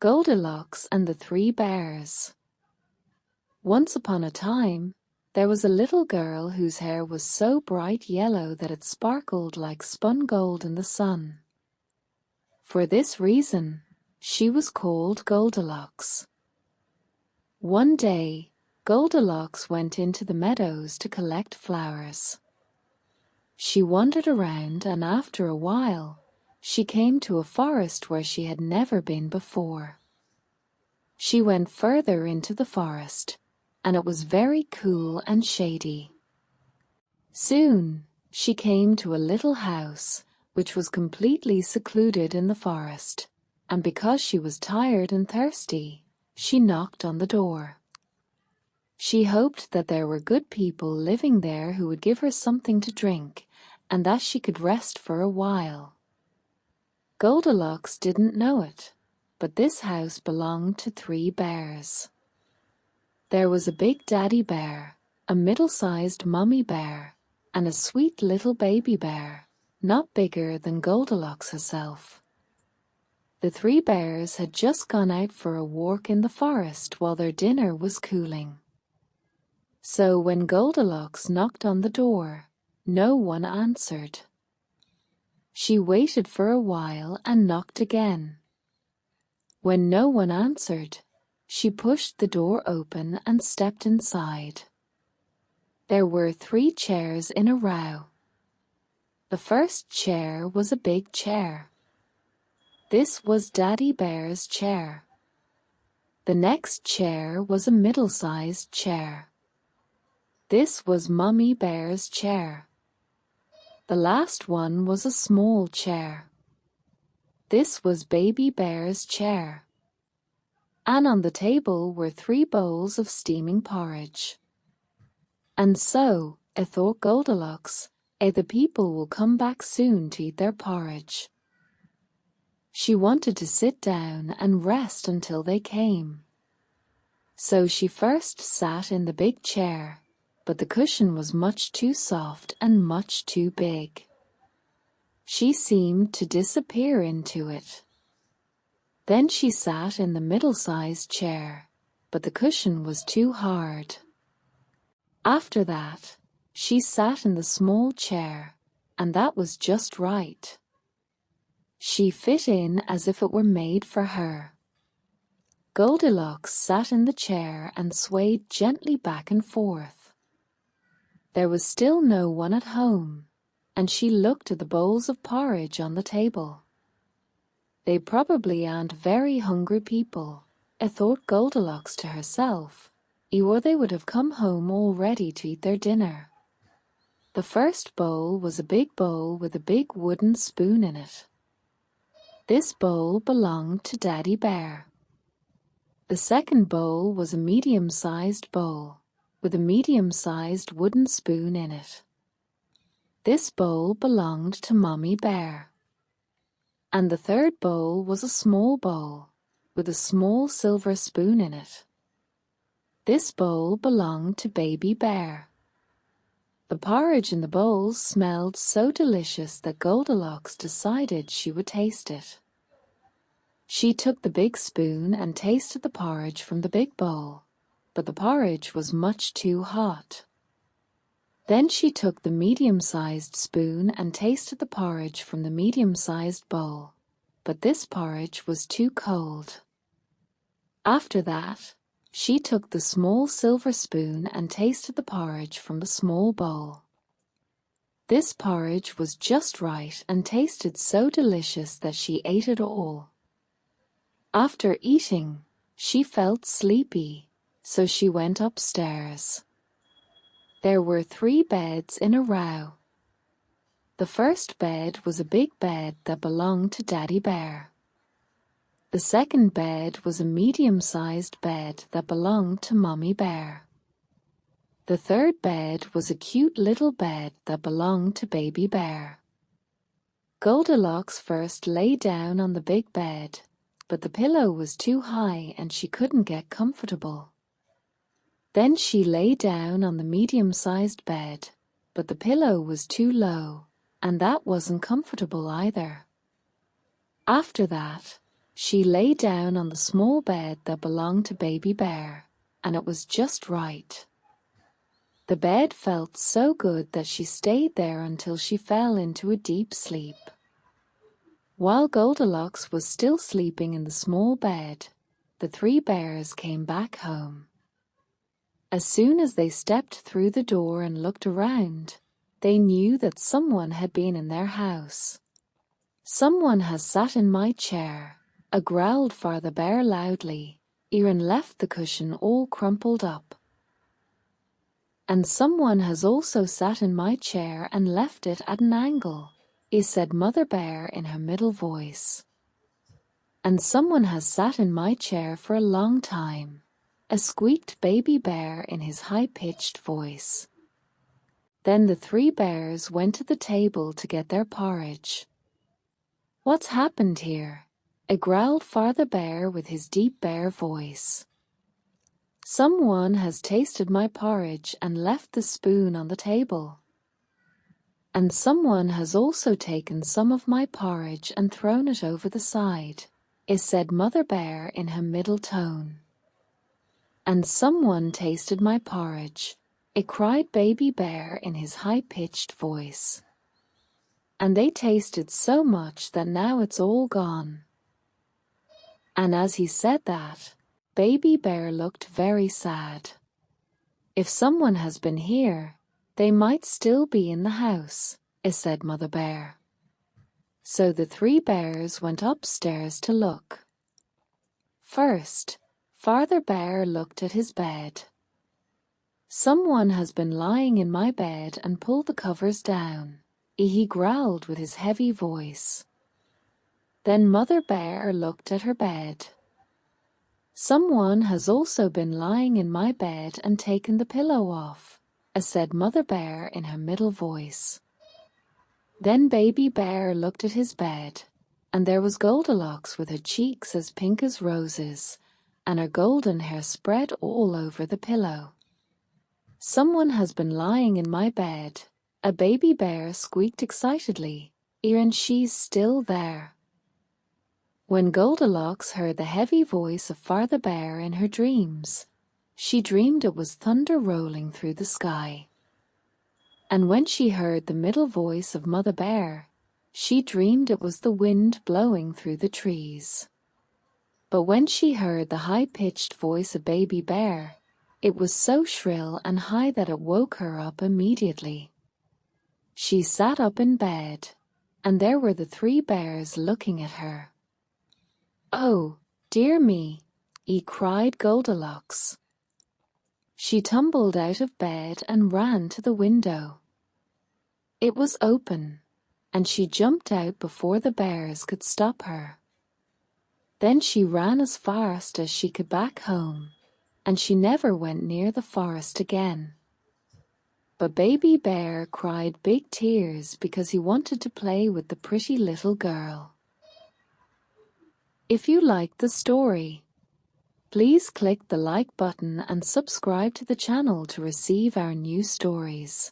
Goldilocks and the Three Bears. Once upon a time, there was a little girl whose hair was so bright yellow that it sparkled like spun gold in the sun. For this reason, she was called Goldilocks. One day, Goldilocks went into the meadows to collect flowers. She wandered around, and after a while, she came to a forest where she had never been before. She went further into the forest, and it was very cool and shady. Soon, she came to a little house, which was completely secluded in the forest, and because she was tired and thirsty, she knocked on the door. She hoped that there were good people living there who would give her something to drink, and that she could rest for a while. Goldilocks didn't know it, but this house belonged to three bears. There was a big daddy bear, a middle-sized mummy bear, and a sweet little baby bear, not bigger than Goldilocks herself. The three bears had just gone out for a walk in the forest while their dinner was cooling. So when Goldilocks knocked on the door, no one answered. She waited for a while and knocked again. When no one answered, she pushed the door open and stepped inside. There were 3 chairs in a row. The first chair was a big chair. This was Daddy Bear's chair. The next chair was a middle-sized chair. This was Mummy Bear's chair. The last one was a small chair. This was Baby Bear's chair. And on the table were 3 bowls of steaming porridge. And so, thought Goldilocks, the people will come back soon to eat their porridge. She wanted to sit down and rest until they came. So she first sat in the big chair, but the cushion was much too soft and much too big. She seemed to disappear into it. Then she sat in the middle-sized chair, but the cushion was too hard. After that, she sat in the small chair, and that was just right. She fit in as if it were made for her. Goldilocks sat in the chair and swayed gently back and forth. There was still no one at home, and she looked at the bowls of porridge on the table. They probably aren't very hungry people, thought Goldilocks to herself, or they would have come home all ready to eat their dinner. The first bowl was a big bowl with a big wooden spoon in it. This bowl belonged to Daddy Bear. The second bowl was a medium-sized bowl, with a medium-sized wooden spoon in it. This bowl belonged to Mummy Bear. And the third bowl was a small bowl, with a small silver spoon in it. This bowl belonged to Baby Bear. The porridge in the bowls smelled so delicious that Goldilocks decided she would taste it. She took the big spoon and tasted the porridge from the big bowl, but the porridge was much too hot. Then she took the medium-sized spoon and tasted the porridge from the medium-sized bowl, but this porridge was too cold. After that, she took the small silver spoon and tasted the porridge from the small bowl. This porridge was just right and tasted so delicious that she ate it all. After eating, she felt sleepy, so she went upstairs. There were 3 beds in a row. The first bed was a big bed that belonged to Daddy Bear. The second bed was a medium-sized bed that belonged to Mummy Bear. The third bed was a cute little bed that belonged to Baby Bear. Goldilocks first lay down on the big bed, but the pillow was too high and she couldn't get comfortable. Then she lay down on the medium-sized bed, but the pillow was too low, and that wasn't comfortable either. After that, She lay down on the small bed that belonged to Baby Bear, and it was just right. The bed felt so good that she stayed there until she fell into a deep sleep. While Goldilocks was still sleeping in the small bed, the three bears came back home. As soon as they stepped through the door and looked around, they knew that someone had been in their house. "Someone has sat in my chair," growled Father Bear loudly, and left the cushion all crumpled up. "And someone has also sat in my chair and left it at an angle," said Mother Bear in her middle voice. "And someone has sat in my chair for a long time," squeaked Baby Bear in his high-pitched voice. Then the three bears went to the table to get their porridge. "What's happened here?" growled Father Bear with his deep bear voice. "Someone has tasted my porridge and left the spoon on the table. And someone has also taken some of my porridge and thrown it over the side," said Mother Bear in her middle tone. "And someone tasted my porridge," cried Baby Bear in his high-pitched voice. "And they tasted so much that now it's all gone." And as he said that, Baby Bear looked very sad. "If someone has been here, they might still be in the house," said Mother Bear. So the three bears went upstairs to look. First, Father Bear looked at his bed. "Someone has been lying in my bed and pulled the covers down," he growled with his heavy voice. Then Mother Bear looked at her bed. "Someone has also been lying in my bed and taken the pillow off," said Mother Bear in her middle voice. Then Baby Bear looked at his bed, and there was Goldilocks with her cheeks as pink as roses, and her golden hair spread all over the pillow. "Someone has been lying in my bed," a Baby Bear squeaked excitedly, and she's still there. When Goldilocks heard the heavy voice of Father Bear in her dreams, she dreamed it was thunder rolling through the sky. And when she heard the middle voice of Mother Bear, she dreamed it was the wind blowing through the trees. But when she heard the high-pitched voice of Baby Bear, it was so shrill and high that it woke her up immediately. She sat up in bed, and there were the three bears looking at her. "Oh, dear me," cried Goldilocks. She tumbled out of bed and ran to the window. It was open, and she jumped out before the bears could stop her. Then she ran as fast as she could back home, and she never went near the forest again. But Baby Bear cried big tears because he wanted to play with the pretty little girl. If you liked the story, please click the like button and subscribe to the channel to receive our new stories.